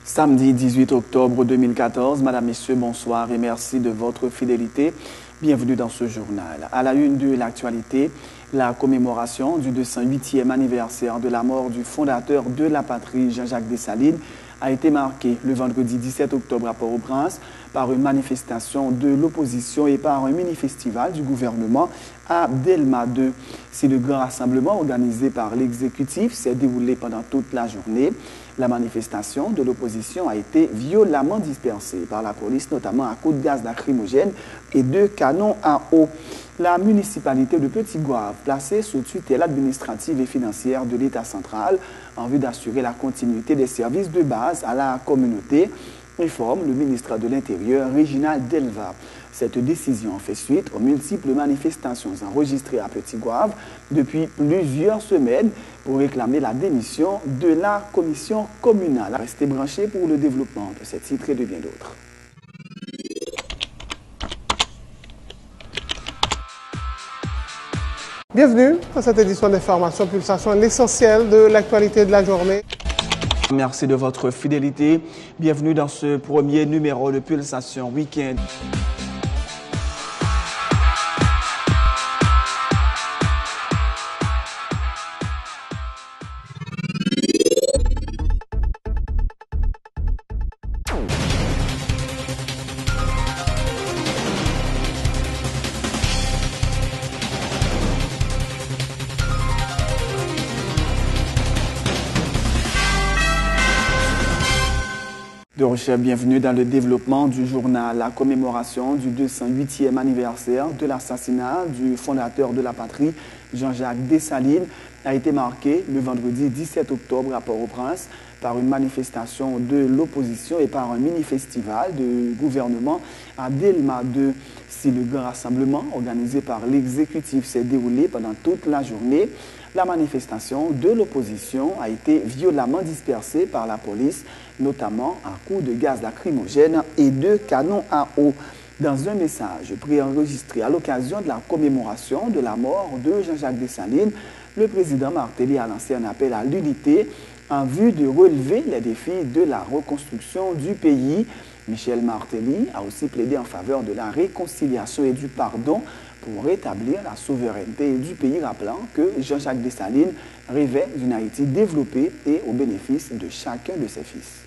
Samedi 18 octobre 2014, Madame, Messieurs, bonsoir et merci de votre fidélité. Bienvenue dans ce journal. À la une de l'actualité, la commémoration du 208e anniversaire de la mort du fondateur de la patrie, Jean-Jacques Dessalines, a été marquée le vendredi 17 octobre à Port-au-Prince par une manifestation de l'opposition et par un mini-festival du gouvernement à Delma 2. Si le grand rassemblement organisé par l'exécutif s'est déroulé pendant toute la journée, la manifestation de l'opposition a été violemment dispersée par la police, notamment à coups de gaz lacrymogène et de canons à eau. La municipalité de Petit-Goâve, placée sous tutelle administrative et financière de l'État central, en vue d'assurer la continuité des services de base à la communauté, informe le ministre de l'Intérieur, Réginald Delva. Cette décision fait suite aux multiples manifestations enregistrées à Petit-Goâve depuis plusieurs semaines pour réclamer la démission de la commission communale. Restez branchés pour le développement de ces titres et de bien d'autres. Bienvenue dans cette édition d'Information Pulsation, l'essentiel de l'actualité de la journée. Merci de votre fidélité. Bienvenue dans ce premier numéro de Pulsation Week-end. De recherche, bienvenue dans le développement du journal. La commémoration du 208e anniversaire de l'assassinat du fondateur de la patrie, Jean-Jacques Dessalines, a été marquée le vendredi 17 octobre à Port-au-Prince par une manifestation de l'opposition et par un mini-festival de gouvernement à Delma 2. Si le grand rassemblement organisé par l'exécutif s'est déroulé pendant toute la journée, la manifestation de l'opposition a été violemment dispersée par la police, notamment à coups de gaz lacrymogène et de canons à eau. Dans un message préenregistré à l'occasion de la commémoration de la mort de Jean-Jacques Dessalines, le président Martelly a lancé un appel à l'unité en vue de relever les défis de la reconstruction du pays. Michel Martelly a aussi plaidé en faveur de la réconciliation et du pardon pour rétablir la souveraineté du pays, rappelant que Jean-Jacques Dessalines rêvait d'une Haïti développée et au bénéfice de chacun de ses fils.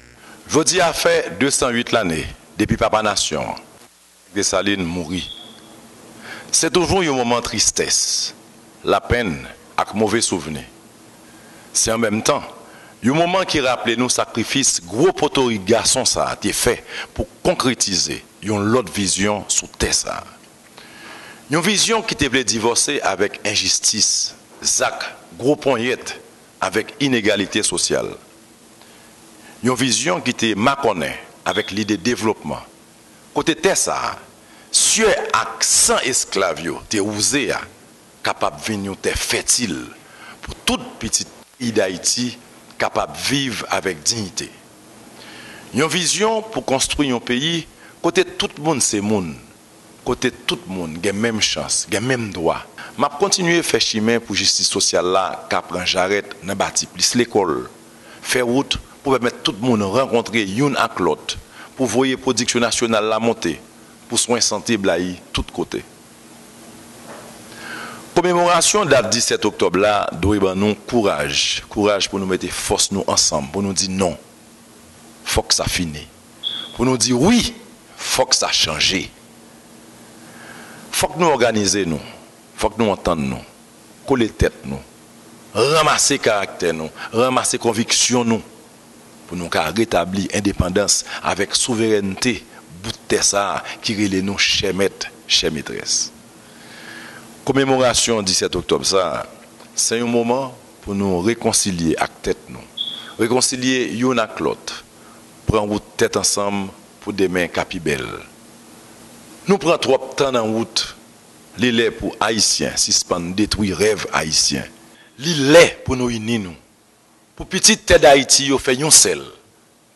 Jodi a fait 208 l'année depuis Papa Nation. Dessalines mourit. C'est toujours un moment de tristesse, la peine et mauvais souvenir. C'est en même temps un moment qui rappelle nous sacrifice gros poteau garçon ça a été fait pour concrétiser une autre vision sous terre ça. Une vision qui te divorcer avec injustice, zac, gros poignette, avec inégalité sociale. Une vision qui te maconnait avec l'idée de développement. Côté Tessa, sur accent esclavio, te osé capable de venir te fertile pour toute petite pays d'Haïti capable de vivre avec dignité. Une vision pour construire un pays côté tout le monde c'est monde. Côté tout le monde a même chance, a même droit. M'a continuer à faire chemin pour justice sociale là, qu'après j'arrête dans bâti plus l'école. Faire route pour permettre tout le monde rencontrer une avec l'autre, pour voir production nationale la monter, pour soins santé blayi tout côté. Commémoration date 17 octobre là, doit nous courage pour nous mettre force nous ensemble, pour nous dire non. Faut que ça finisse. Pour nous dire oui, faut que ça change. Faut que nous organiser nous, faut que nous entendre nous, coller tête nous, ramasser caractère nous, ramasser conviction nous, pour nous rétablir indépendance avec souveraineté, bout de ça qui relève nous chers maîtres, chers maîtresses. Commémoration 17 octobre ça, c'est un moment pour nous réconcilier avec tête nous, réconcilier une avec l'autre, prendre tête ensemble pour demain capibelle. Nous prenons trop de temps en route. L'île est pour Haïtiens, suspendre, détruire rêve haïtien. L'île est pour nous unir nous. Pour petite tête d'Haïti, nous faisons un seul.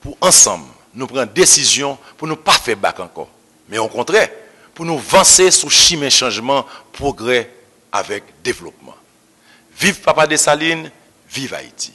Pour ensemble, nous prenons décision pour ne pas faire bac encore. Mais au contraire, pour nous avancer sous chemin changement, progrès avec développement. Vive Papa Dessalines, vive Haïti.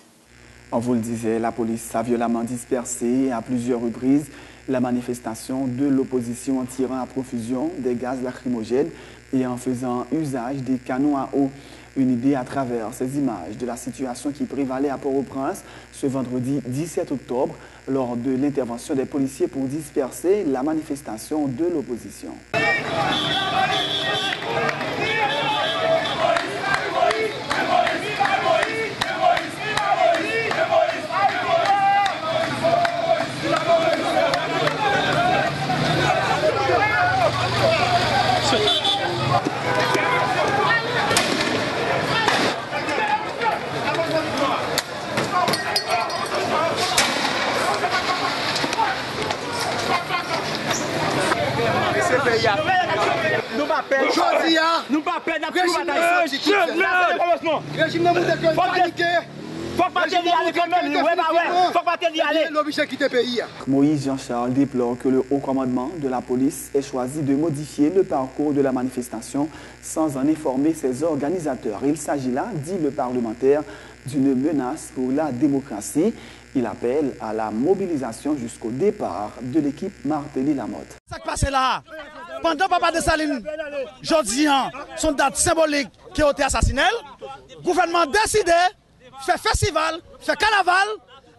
On vous le disait, la police a violemment dispersé à plusieurs reprises la manifestation de l'opposition en tirant à profusion des gaz lacrymogènes et en faisant usage des canons à eau. Une idée à travers ces images de la situation qui prévalait à Port-au-Prince ce vendredi 17 octobre lors de l'intervention des policiers pour disperser la manifestation de l'opposition. Nous pas perdre la régime de Moïse Jean-Charles déplore que le haut commandement de la police ait choisi de modifier le parcours de la manifestation sans en informer ses organisateurs. Il s'agit là, dit le parlementaire, d'une menace pour la démocratie. Il appelle à la mobilisation jusqu'au départ de l'équipe Martelly-Lamotte. Ça qui passe là, pendant Papa Dessalines, jeudi, son date symbolique qui a été assassinée, le gouvernement a décidé de faire festival, faire carnaval,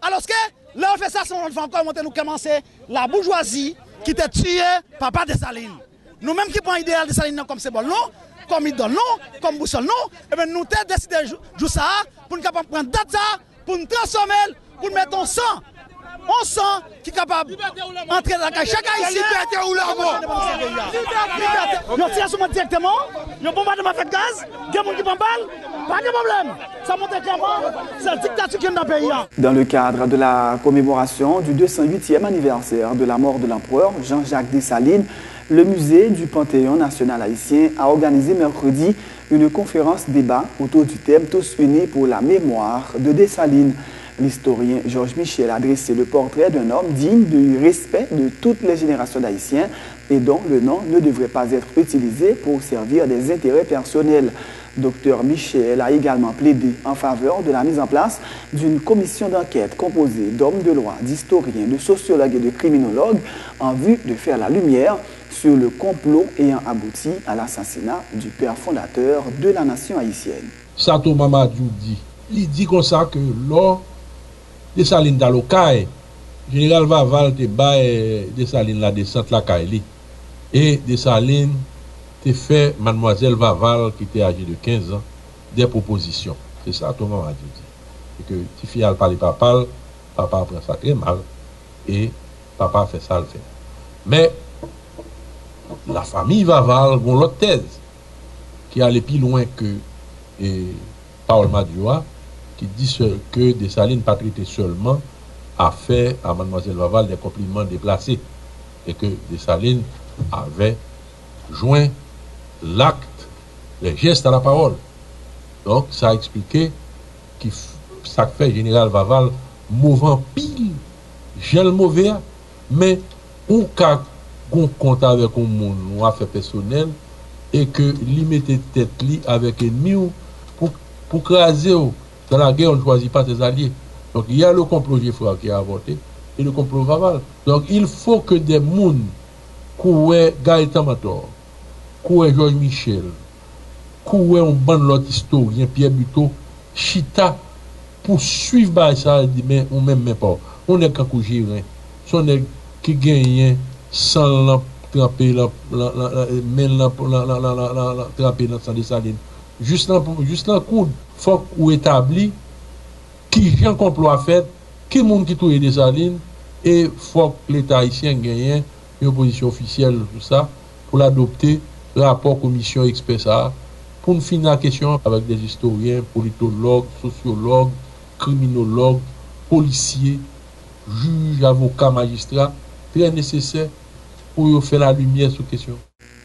alors que là on fait ça, on va encore monter, nous commencer la bourgeoisie qui a tué Papa Dessalines. Nous-mêmes qui prenons l'idéal de Dessalines comme symbole, non, comme idole, non, comme boussole, non, et bien nous avons décidé de jouer ça pour nous prendre date ça, pour nous transformer, pour nous mettre en sang. On sent qui est capable d'entrer dans la cage. Chaque haïtien. Liberté ou l'arbre. Nous tirons sur moi directement. Nous bombardons fait gaz. Il y a des gens qui bombardent. Pas de problème. Ça montre clairement. C'est la dictature qui est dans le pays. Dans le cadre de la commémoration du 208e anniversaire de la mort de l'empereur Jean-Jacques Dessalines, le musée du Panthéon national haïtien a organisé mercredi une conférence débat autour du thème Tous unis pour la mémoire de Dessalines. L'historien Georges Michel a dressé le portrait d'un homme digne du respect de toutes les générations d'Haïtiens et dont le nom ne devrait pas être utilisé pour servir des intérêts personnels. Dr Michel a également plaidé en faveur de la mise en place d'une commission d'enquête composée d'hommes de loi, d'historiens, de sociologues et de criminologues en vue de faire la lumière sur le complot ayant abouti à l'assassinat du père fondateur de la nation haïtienne. Sato Mamadou dit, il dit comme ça que lors Dessalines dans le caille, Général Vaval te bat Dessalines la descente la caille. Et Dessalines te fait Mademoiselle Vaval qui était âgée de 15 ans des propositions. C'est ça tout le monde a dit. Et que si fille a parlé papa prend ça très mal et papa fait ça le fait. Mais la famille Vaval a l'autre thèse qui allait plus loin que Paul Madioua, qui dit que Dessalines pas traité seulement à faire à Mademoiselle Vaval des compliments déplacés et que Dessalines avait joint l'acte, les gestes à la parole. Donc ça a expliqué que ça fait Général Vaval mauvais pile, gel mauvais, mais on a un compte avec un monde, on a fait personnel et que lui mettait tête li avec ennemi pour craser. Dans la guerre, on ne choisit pas ses alliés. Donc il y a le complot Geoffroy qui a avorté et le complot Vaval. Donc il faut que des gens, Koué Gaëtan Mator, Koué Georges Michel, Koué un bon l'autre historien, Pierre Buteau, Chita, pour suivre ça, mais on même pas. On est qu'un coup girin. On est qui gagne sans tremper tremper dans sa Dessalines. Juste un coup, il faut qu'on établit qui j'ai un complot à faire, qui monde qui touche Dessalines, et il faut que l'État haïtien gagne une position officielle, tout ça, pour l'adopter, rapport commission expert ça, pour nous finir la question avec des historiens, politologues, sociologues, criminologues, policiers, juges, avocats, magistrats, très nécessaire pour faire la lumière sur la question.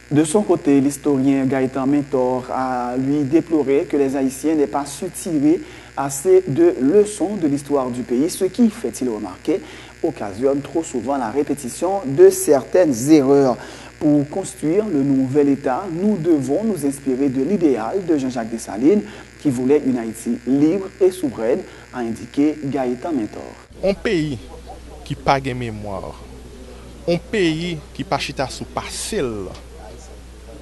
De son côté, l'historien Gaëtan Mentor a lui déploré que les Haïtiens n'aient pas su tirer assez de leçons de l'histoire du pays, ce qui, fait-il remarquer, occasionne trop souvent la répétition de certaines erreurs. Pour construire le nouvel État, nous devons nous inspirer de l'idéal de Jean-Jacques Dessalines qui voulait une Haïti libre et souveraine, a indiqué Gaëtan Mentor. Un pays qui n'a pas de mémoire, un pays qui n'a pas chita sous passé,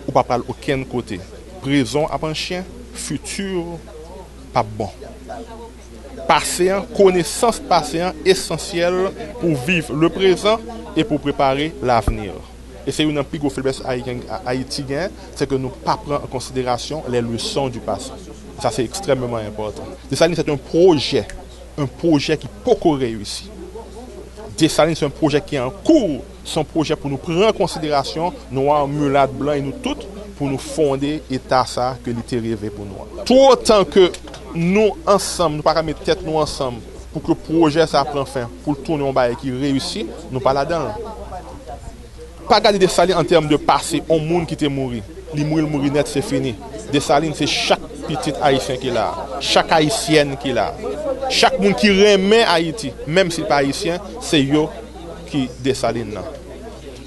ou pas parler aucun côté. Présent à un chien, futur pas bon. Passé, connaissance passé essentielle pour vivre le présent et pour préparer l'avenir. Et c'est une plus grosse faiblesse haïtienne, c'est que nous ne pas prendre en considération les leçons du passé. Ça, c'est extrêmement important. Dessalines, c'est un projet qui peut réussir. Dessalines, c'est un projet qui est en cours. C'est un projet pour nous prendre en considération, nous, mulâtres blancs et nous toutes, pour nous fonder l'État ça que l'État rêvé pour nous. Tout autant que nous, ensemble, nous ne pouvons pas mettre tête nous ensemble pour que le projet ça prenne fin, pour tourner en bas et qui réussit, nous pas là-dedans. Pas garder Dessalines en termes de passé, on monde qui était mort. Il mourir net, c'est fini. Dessalines, c'est chaque petit haïtien qui est là, chaque haïtienne qui est là, chaque monde qui remet Haïti, même s'il n'est pas haïtien, c'est eux qui Dessalines là.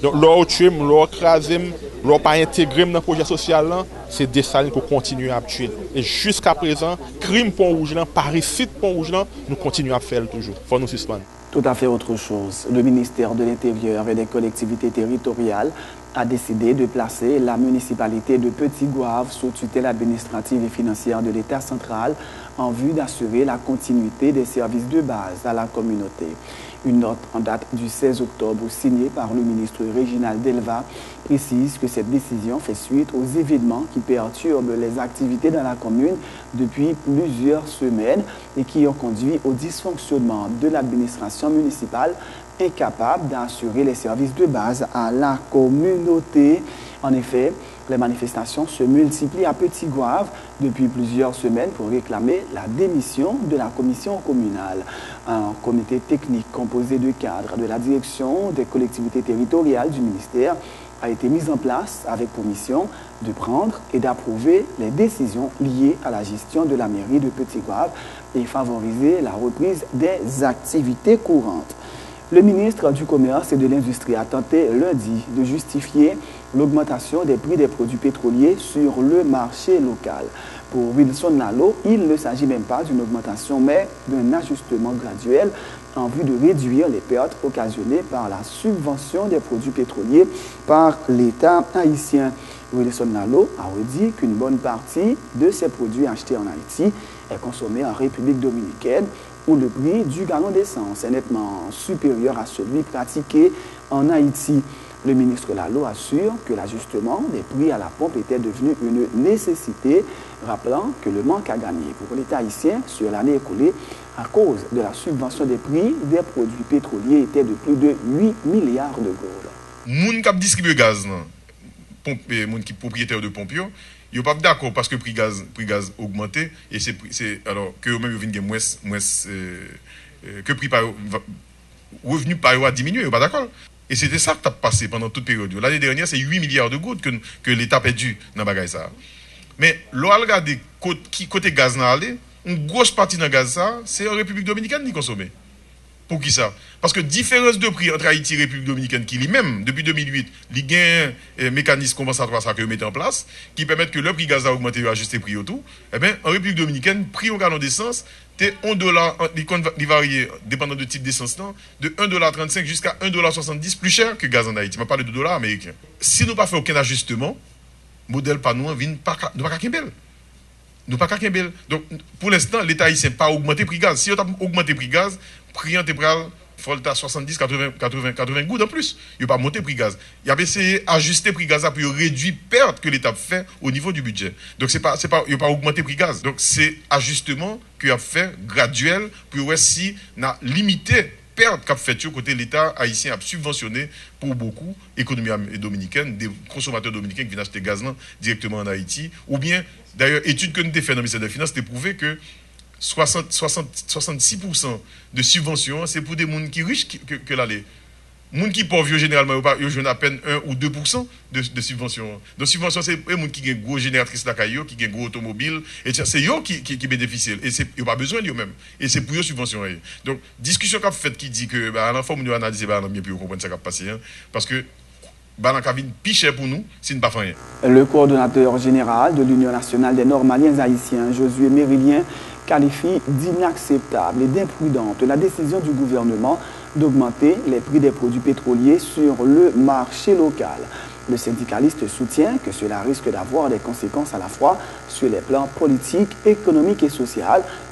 Donc, leur tuer, leur craser, leur pas intégrer dans le projet social, c'est Dessalines qu'on continue à tuer. Et jusqu'à présent, crime Pont-Rouge, parricide Pont-Rouge, nous continuons à faire toujours. Il faut nous suspendre. Tout à fait autre chose. Le ministère de l'Intérieur et des collectivités territoriales a décidé de placer la municipalité de Petit-Goâve sous tutelle administrative et financière de l'État central en vue d'assurer la continuité des services de base à la communauté. Une note en date du 16 octobre signée par le ministre Réginald Delva précise que cette décision fait suite aux événements qui perturbent les activités dans la commune depuis plusieurs semaines et qui ont conduit au dysfonctionnement de l'administration municipale incapable d'assurer les services de base à la communauté. En effet, les manifestations se multiplient à Petit-Goâve depuis plusieurs semaines pour réclamer la démission de la commission communale. Un comité technique composé de cadres de la direction des collectivités territoriales du ministère a été mis en place avec pour mission de prendre et d'approuver les décisions liées à la gestion de la mairie de Petit-Goâve et favoriser la reprise des activités courantes. Le ministre du Commerce et de l'Industrie a tenté lundi de justifier l'augmentation des prix des produits pétroliers sur le marché local. Pour Wilson Lalo, il ne s'agit même pas d'une augmentation, mais d'un ajustement graduel en vue de réduire les pertes occasionnées par la subvention des produits pétroliers par l'État haïtien. Wilson Lalo a redit qu'une bonne partie de ces produits achetés en Haïti est consommée en République dominicaine, où le prix du gallon d'essence est nettement supérieur à celui pratiqué en Haïti. Le ministre Lalo assure que l'ajustement des prix à la pompe était devenu une nécessité, rappelant que le manque à gagner pour l'État haïtien sur l'année écoulée à cause de la subvention des prix des produits pétroliers était de plus de 8 milliards de gourdes. Moun k'ap distribue gaz, moun qui propriétaire de pompe, ils pas d'accord parce que le prix gaz augmenté et c'est alors que eux-mêmes viennent gagner moins que prix par revenu par a diminué, ils pas d'accord. Et c'était ça qui a passé pendant toute période. L'année dernière, c'est 8 milliards de gouttes que l'État a perdu dans le ça. Mais l'on regarde côté gaz n'a allé, une grosse partie dans le gaz ça, c'est en République dominicaine qui consomme. Pour qui ça? Parce que différence de prix entre Haïti et République dominicaine qui lui-même, depuis 2008, il y a un mécanisme compensatoire que met en place qui permet que le prix gaz a augmenté et ajuster le prix au tout. Eh bien, en République dominicaine, prix au gallon d'essence, c'est $1, il varie, dépendant du type d'essence, de $1,35 jusqu'à $1,70 plus cher que le gaz en Haïti. Je parle de dollars américains. Si nous n'avons pas fait aucun ajustement, le modèle pas nous, nous ne pas qu'un bel. Nous pas qu'un bel. Donc, pour l'instant, l'État haïtien n'a pas augmenté le prix gaz. Si on a augmenté le prix gaz, prix intégral, il faut 70, 80 gouttes en plus. Il n'a pas monté le prix gaz. Il a essayé d'ajuster le prix gaz pour réduire les pertes que l'État fait au niveau du budget. Donc, il n'a pas augmenté le prix gaz. Donc, c'est ajustement qu'il a fait graduel pour voir si on a limité perte qu'a fait côté l'État haïtien a subventionné pour beaucoup l'économie dominicaine, des consommateurs dominicains qui viennent acheter gaz directement en Haïti. Ou bien, d'ailleurs, étude que nous avons fait dans le ministère des Finances, c'était prouvé que 66% de subventions, c'est pour des gens qui sont riches que l'aller. Les gens qui sont pauvres, généralement, ils ont à peine 1 ou 2% de subventions. Donc, subventions, c'est les gens qui ont une grosse génératrice de caillou, qui ont une grosse automobile. Et c'est eux qui bénéficient. Et ils n'ont pas besoin d'eux-mêmes. Et c'est pour eux subventions. Donc, discussion qu'a fait qui dit que, à l'enfant, nous analysons, bien pour comprendre ce qui a passé. Parce que, balan cabine plus cher pour nous si nous ne faisons rien. Le coordonnateur général de l'Union nationale des Nord-Maliens haïtiens, Josué Mérilien, qualifie d'inacceptable et d'imprudente la décision du gouvernement d'augmenter les prix des produits pétroliers sur le marché local. Le syndicaliste soutient que cela risque d'avoir des conséquences à la fois sur les plans politiques, économiques et sociaux,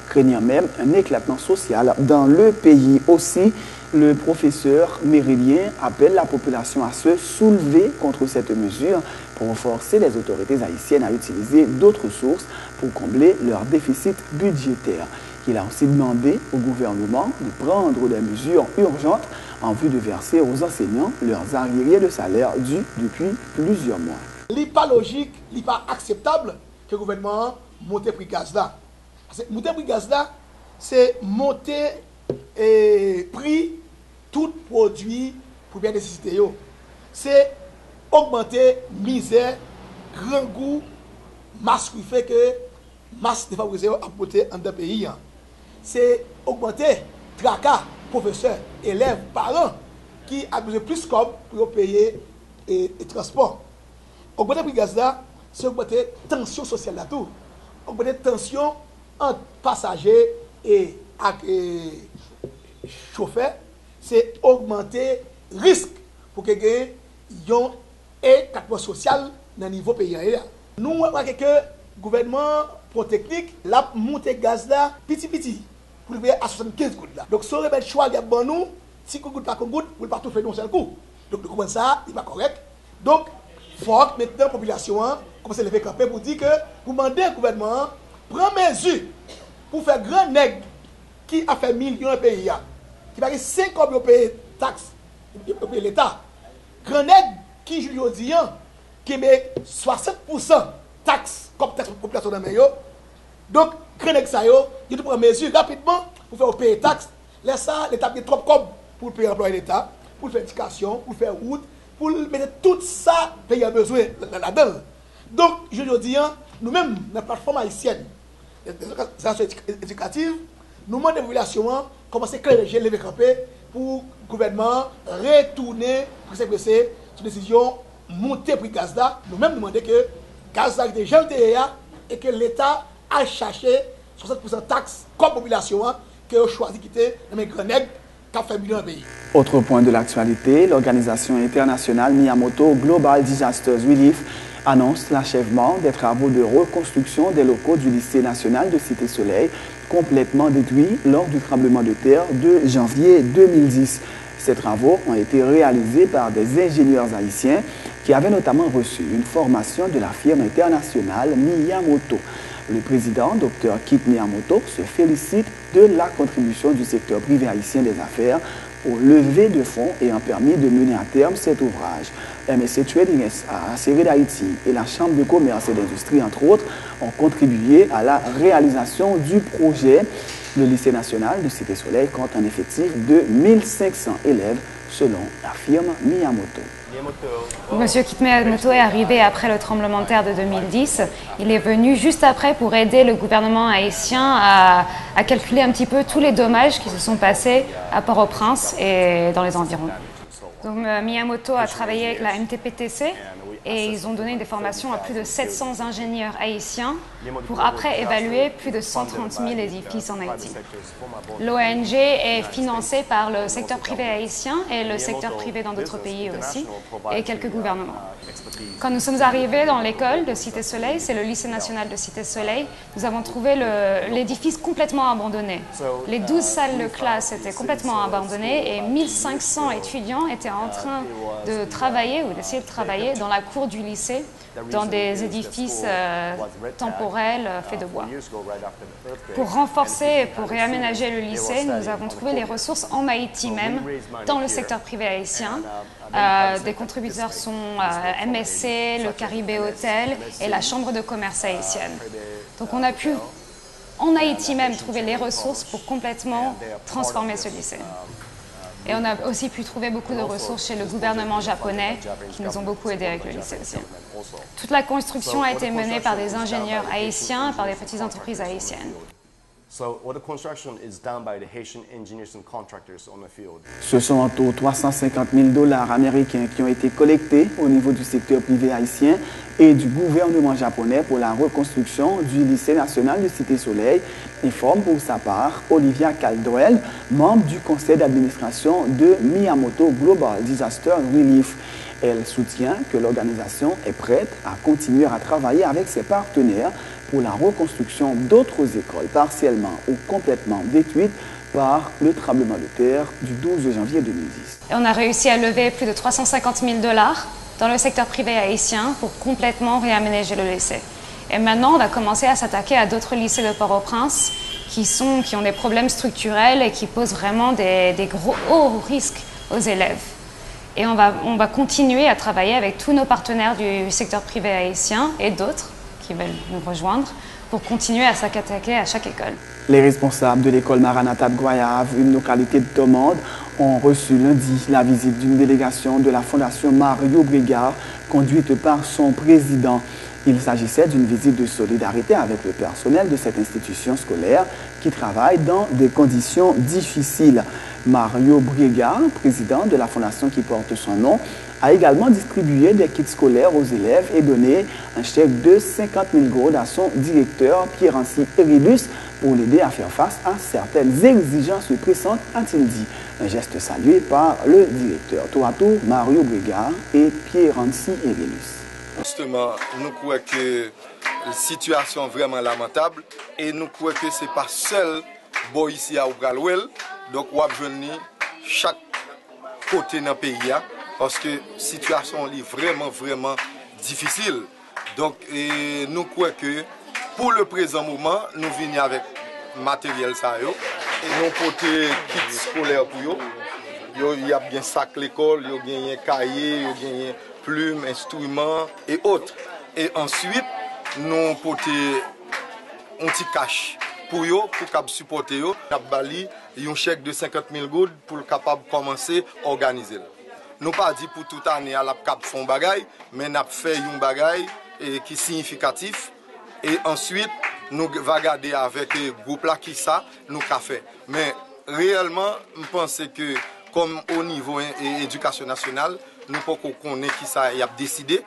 craignant même un éclatement social dans le pays. Aussi, le professeur Mérilien appelle la population à se soulever contre cette mesure pour forcer les autorités haïtiennes à utiliser d'autres sources pour combler leur déficit budgétaire. Il a aussi demandé au gouvernement de prendre des mesures urgentes en vue de verser aux enseignants leurs arriérés de salaire dus depuis plusieurs mois. Ce n'est pas logique, ce n'est pas acceptable que le gouvernement monte le prix gaz là. Monter le prix gaz là, c'est monter le prix tout produit pour bien nécessiter. C'est augmenter misère, grand goût, masse qui fait que masse défavorisée à porter en deux pays. C'est augmenter tracas, professeurs, élèves, parents qui ont besoin plus comme pour payer et transport. Augmenter le prix gaz là, c'est augmenter la tension sociale là tout. Augmenter la tension entre passagers et chauffeurs, c'est augmenter le risque pour que les gens aient un état social dans le niveau pays. Nous, on voit que le gouvernement pro-technique l'a monté le gaz là petit pour arriver à 75 gouttes là. Donc, si on a le choix de nous, si on ne pas goutte, on ne peut pas tout faire d'un seul coup. Donc, nous comprenons ça, il n'est pas correct. Donc, il faut que maintenant la population commence à lever camper pour dire que vous demandez au gouvernement prendre mesure pour faire grand nègre qui a fait millions de pays, qui va 5 ans pour payer taxes, pour payer l'État. Grand nègre qui, je dis, qui met 60% taxes comme taxe pour la population dans le pays. Donc, grand nègre ça, il doit prendre mesure rapidement pour faire payer taxes. Laisse ça, l'État a trop comme pour payer l'emploi de l'État, pour faire éducation, pour faire route, pour mettre tout ça, le pays a besoin là-dedans. Donc, je dis, nous-mêmes, dans la plateforme haïtienne, des organisations éducatives, nous demandons des populations commencer à clarifier, lever camper pour le gouvernement retourner pour s'exprimer sur la décision monter le prix gaz là. Nous-mêmes demandons que le gaz là était déjà et que l'État a cherché 60% de taxes comme population qui a choisi de quitter les grands nègres qui ont fait millions de pays. Autre point de l'actualité, l'organisation internationale Miyamoto Global Disasters Relief annonce l'achèvement des travaux de reconstruction des locaux du lycée national de Cité-Soleil, complètement détruits lors du tremblement de terre de janvier 2010. Ces travaux ont été réalisés par des ingénieurs haïtiens qui avaient notamment reçu une formation de la firme internationale Miyamoto. Le président, Dr Kit Miyamoto, se félicite de la contribution du secteur privé haïtien des affaires au lever de fonds ayant permis de mener à terme cet ouvrage. MSC Trading SA, Série d'Haïti et la Chambre de commerce et d'industrie, entre autres, ont contribué à la réalisation du projet. Le lycée national de Cité-Soleil compte un effectif de 1500 élèves, selon la firme Miyamoto. Monsieur Kit Miyamoto est arrivé après le tremblement de terre de 2010. Il est venu juste après pour aider le gouvernement haïtien à calculer un petit peu tous les dommages qui se sont passés à Port-au-Prince et dans les environs. Donc, Miyamoto a travaillé avec la MTPTC et ils ont donné des formations à plus de 700 ingénieurs haïtiens pour après évaluer plus de 130 000 édifices en Haïti. L'ONG est financée par le secteur privé haïtien et le secteur privé dans d'autres pays aussi, et quelques gouvernements. Quand nous sommes arrivés dans l'école de Cité-Soleil, c'est le lycée national de Cité-Soleil, nous avons trouvé l'édifice complètement abandonné. Les 12 salles de classe étaient complètement abandonnées et 1500 étudiants étaient en train de travailler ou d'essayer de travailler dans la cour du lycée, dans des édifices temporels faits de bois. Pour renforcer et pour réaménager le lycée, nous avons trouvé les ressources en Haïti même, dans le secteur privé haïtien. Des contributeurs sont MSC, le Caribé Hotel et la Chambre de commerce haïtienne. Donc on a pu, en Haïti même, trouver les ressources pour complètement transformer ce lycée. Et on a aussi pu trouver beaucoup de ressources chez le gouvernement japonais qui nous ont beaucoup aidés avec le lycée aussi. Toute la construction a été menée par des ingénieurs haïtiens, par des petites entreprises haïtiennes. So what the construction is done by the Haitian engineers and contractors on the field. Ce sont en tout 350 000 $ américains qui ont été collectés au niveau du secteur privé haïtien et du gouvernement japonais pour la reconstruction du lycée national de Cité-Soleil, informe pour sa part Olivia Caldwell, membre du conseil d'administration de Miyamoto Global Disaster Relief. Elle soutient que l'organisation est prête à continuer à travailler avec ses partenaires pour la reconstruction d'autres écoles partiellement ou complètement détruites par le tremblement de terre du 12 janvier 2010. Et on a réussi à lever plus de 350 000 $ dans le secteur privé haïtien pour complètement réaménager le lycée. Et maintenant, on va commencer à s'attaquer à d'autres lycées de Port-au-Prince qui ont des problèmes structurels et qui posent vraiment des gros hauts risques aux élèves. Et on va continuer à travailler avec tous nos partenaires du secteur privé haïtien et d'autres qui veulent nous rejoindre pour continuer à s'attaquer à chaque école. Les responsables de l'école Maranatha de Goyave, une localité de Thomande, ont reçu lundi la visite d'une délégation de la Fondation Mario Brigard, conduite par son président. Il s'agissait d'une visite de solidarité avec le personnel de cette institution scolaire qui travaille dans des conditions difficiles. Mario Brigard, président de la fondation qui porte son nom, a également distribué des kits scolaires aux élèves et donné un chèque de 50 000 gourdes à son directeur, Pierre-Ancy Erilus, pour l'aider à faire face à certaines exigences pressantes, a-t-il dit. Un geste salué par le directeur. Tour à tour, Mario Brigard et Pierre-Ancy Erilus. Justement, nous croyons que la situation est vraiment lamentable et nous croyons que ce n'est pas seul bon ici à Oubralwell. Donc, on va venir chaque côté dans le pays parce que la situation est vraiment difficile. Donc, nous croyons que pour le présent moment, nous venons avec matériel ça et nous portons kits scolaires pour eux. Il y a bien sac l'école, il y a bien cahier, il y a plumes, instruments et autres. Et ensuite, nous portons un petit cash pour eux, pour supporter eux. Nous avons un chèque de 50 000 gourdes pour capable commencer à organiser. Nous pas dit pour toute année à la cap font bagaille, mais nous avons fait un bagaille qui est significatif. Et ensuite, nous allons regarder avec le groupe là qui ça nous a fait. Mais réellement, je pense que comme au niveau éducation nationale, nous ne pouvons pas connaître qui ça y a décidé.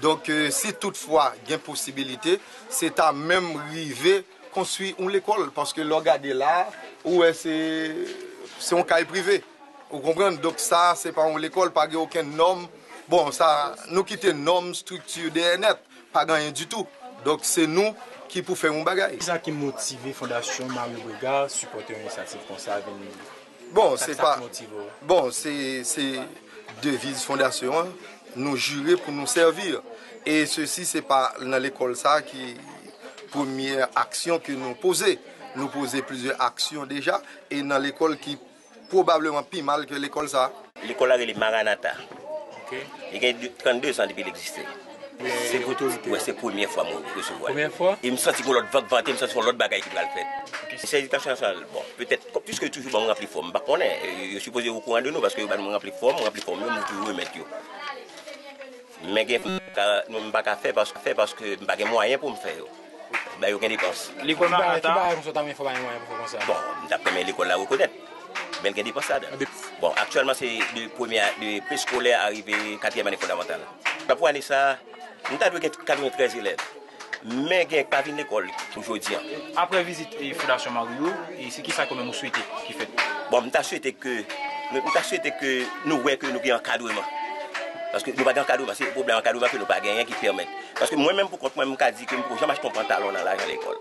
Donc, si toutefois il y a une possibilité, c'est à même arriver construire une école. Parce que regardez là, c'est un cahier privé. Vous comprenez? Donc ça, c'est pas une école, pas aucune norme. Bon, ça, nous quittons normes, structure, DNET, pas rien du tout. Donc c'est nous qui pouvons faire un bagage. C'est ça qui motive la Fondation Mario Brigard à supporter une initiative comme ça. Bon, c'est pas. Bon, c'est devise fondation, nous jurer pour nous servir. Et ceci, c'est pas dans l'école ça qui première action que nous posons. Nous posons plusieurs actions déjà. Et dans l'école qui probablement plus mal que l'école ça. L'école a les Maranatha. Il y a 32 ans depuis l'existence. C'est la première fois que je recevoir. Première fois? Et je me sens que l'autre vague vanté, je me sens que l'autre bagaille qui va le faire. C'est l'éducation nationale. Bon, peut-être, puisque toujours on remplit forme, je suppose au courant de nous parce que nous remplit forme, nous toujours remettre. Mais je ne peux pas faire parce que je n'ai pas de moyens pour me faire. Il n'y a aucune dépense. L'école Maranatha? Bon, d'après l'école là reconnaître. Mais il y a des dépenses là. Bon, actuellement, c'est le préscolaire arrivé 4e année fondamentale. Pour année ça, nous avons 93 élèves. Mais il n'y a pas de l'école aujourd'hui. Après visite et Fondation Mario, c'est qui ça que vous souhaitez qui fait? Bon, nous avons souhaité que nous voyons que nous avons un encadrement. Parce que nous n'avons pas d'encadrement, c'est le problème d'encadrement que nous n'avons pas gagné qui permet. Parce que moi-même, pour contre moi, je dis que je ne peux jamais acheter un pantalon dans l'argent à l'école.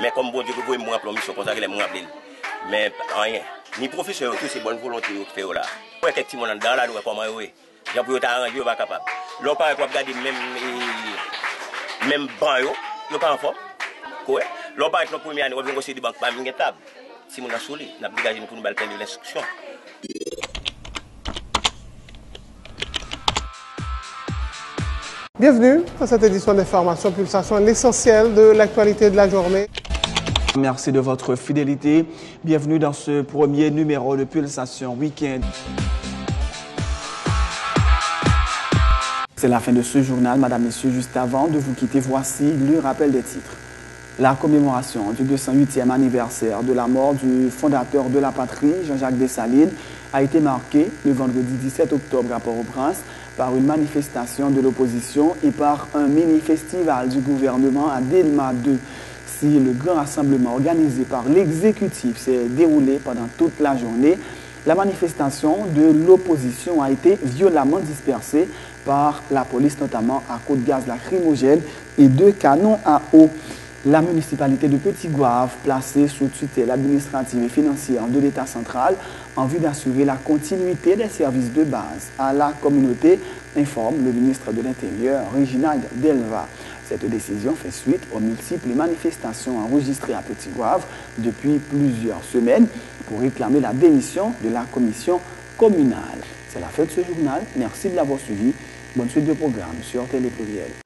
Mais comme bon Dieu, vous voyez, moi, mission comme ça, je vais rappeler. Mais rien. Ni professeur, c'est bonne volonté qui fait là. Pour effectivement, dans la loi, comment oui. J'ai pour t'arranger, je ne suis pas capable. L'on parle pour regarder même banc, il n'y a pas en forme. L'on parle pour la première année, on vient aussi des banques, pas une table. Si on a solide, on a dégagé pour nous balter de l'instruction. Bienvenue à cette édition d'Information Pulsation, l'essentiel de l'actualité de la journée. Merci de votre fidélité. Bienvenue dans ce premier numéro de Pulsation Week-end. C'est la fin de ce journal, Madame, Messieurs. Juste avant de vous quitter, voici le rappel des titres. La commémoration du 208e anniversaire de la mort du fondateur de la patrie, Jean-Jacques Dessalines, a été marquée le vendredi 17 octobre à Port-au-Prince par une manifestation de l'opposition et par un mini-festival du gouvernement à Delma 2. Si le grand rassemblement organisé par l'exécutif s'est déroulé pendant toute la journée, la manifestation de l'opposition a été violemment dispersée par la police, notamment à coups de gaz lacrymogène et de canons à eau. La municipalité de Petit-Goâve, placée sous tutelle administrative et financière de l'État central, en vue d'assurer la continuité des services de base à la communauté, informe le ministre de l'Intérieur, Reginald Delva. Cette décision fait suite aux multiples manifestations enregistrées à Petit-Goâve depuis plusieurs semaines pour réclamer la démission de la commission communale. C'est la fin de ce journal. Merci de l'avoir suivi. Bonne suite de programme sur Télé Pluriel.